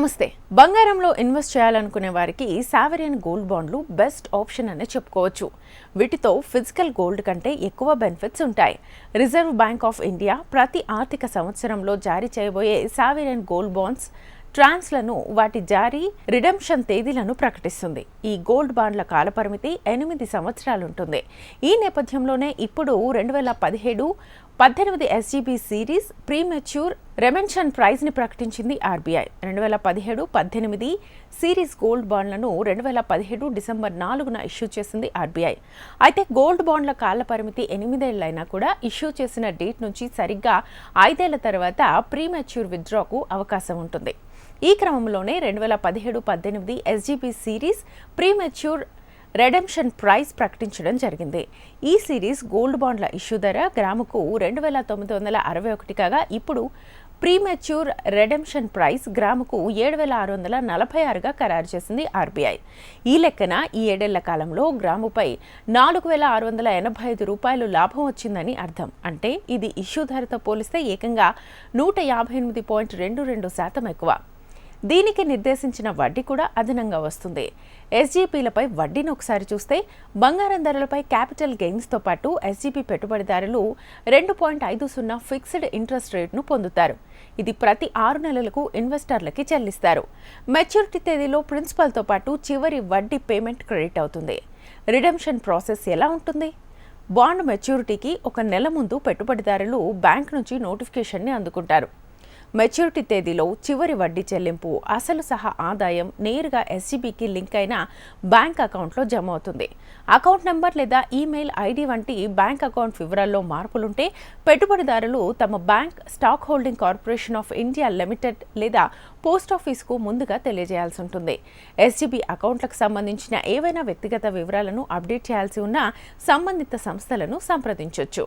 నమస్తే. బంగారంలో ఇన్వెస్ట్ చేయాలనుకునే వారికి సావరియన్ గోల్డ్ బాండ్లు బెస్ట్ ఆప్షన్ అనే చెప్పుకోవచ్చు. వీటితో ఫిజికల్ గోల్డ్ కంటే ఎక్కువ బెనిఫిట్స్ ఉంటాయి. రిజర్వ్ బ్యాంక్ ఆఫ్ ఇండియా ప్రతి ఆర్థిక సంవత్సరంలో జారీ చేయబోయే సావరియన్ గోల్డ్ బాండ్స్ ట్రాన్స్లను వాటి జారీ రిడెంప్షన్ తేదీలను ప్రకటిస్తుంది. ఈ గోల్డ్ బాండ్ల కాలపరిమితి 8 సంవత్సరాలు ఉంటుంది. ఈ నేపథ్యంలోనే ఇప్పుడు 2017-18 SGB సిరీస్ ప్రీమెచ్యూర్ రెమెన్షన్ ప్రైజ్ ని ప్రకటించింది ఆర్బీఐ. 2017-18 సిరీస్ గోల్డ్ బాండ్లను 2017 డిసెంబర్ 4న ఇష్యూ చేసింది ఆర్బీఐ. అయితే గోల్డ్ బాండ్ల కాల పరిమితి 8 ఏళ్లైనా కూడా ఇష్యూ చేసిన డేట్ నుంచి సరిగ్గా 5 ఏళ్ల తర్వాత ప్రీమెచ్యూర్ విత్డ్రాకు అవకాశం ఉంటుంది. ఈ క్రమంలోనే 2017-18 SGB series premature redemption price ప్రకటించడం జరిగింది. ఈ సిరీస్ గోల్డ్ బాండ్ల ఇష్యూ ధర గ్రాముకు 2,961 కాగా ఇప్పుడు ప్రీమెచ్యూర్ రెడెంప్షన్ ప్రైస్ గ్రాముకు 7,646గా ఖరారు చేసింది ఆర్బీఐ. ఈ లెక్కన ఈ 7 ఏళ్ల కాలంలో గ్రాముపై 4,685 రూపాయలు లాభం వచ్చిందని అర్థం. అంటే ఇది ఇష్యూ ధరతో పోలిస్తే ఏకంగా 158.22% ఎక్కువ. దీనికి నిర్దేశించిన వడ్డీ కూడా అదనంగా వస్తుంది. ఎస్జీపీలపై వడ్డీని ఒకసారి చూస్తే బంగారం ధరలపై క్యాపిటల్ గెయిన్స్తో పాటు ఎస్జీపీ పెట్టుబడిదారులు 2.50 ఫిక్స్డ్ ఇంట్రెస్ట్ రేట్ను పొందుతారు. ఇది ప్రతి 6 నెలలకు ఇన్వెస్టర్లకి చెల్లిస్తారు. మెచ్యూరిటీ తేదీలో ప్రిన్సిపల్తో పాటు చివరి వడ్డీ పేమెంట్ క్రెడిట్ అవుతుంది. రిడెంప్షన్ ప్రాసెస్ ఎలా ఉంటుంది? బాండ్ మెచ్యూరిటీకి 1 నెల ముందు పెట్టుబడిదారులు బ్యాంక్ నుంచి నోటిఫికేషన్ని అందుకుంటారు. మెచ్యూరిటీ తేదీలో చివరి వడ్డీ చెల్లింపు, అసలు సహా ఆదాయం నేరుగా ఎస్జీబీకి లింక్ అయిన బ్యాంక్ అకౌంట్లో జమ అవుతుంది. అకౌంట్ నెంబర్ లేదా ఈమెయిల్ ఐడి వంటి బ్యాంక్ అకౌంట్ వివరాల్లో మార్పులుంటే పెట్టుబడిదారులు తమ bank, stock holding corporation of India limited లేదా పోస్ట్ ఆఫీస్కు ముందుగా తెలియజేయాల్సి ఉంటుంది. ఎస్జీబీ అకౌంట్లకు సంబంధించిన ఏవైనా వ్యక్తిగత వివరాలను అప్డేట్ చేయాల్సి ఉన్నా సంబంధిత సంస్థలను సంప్రదించొచ్చు.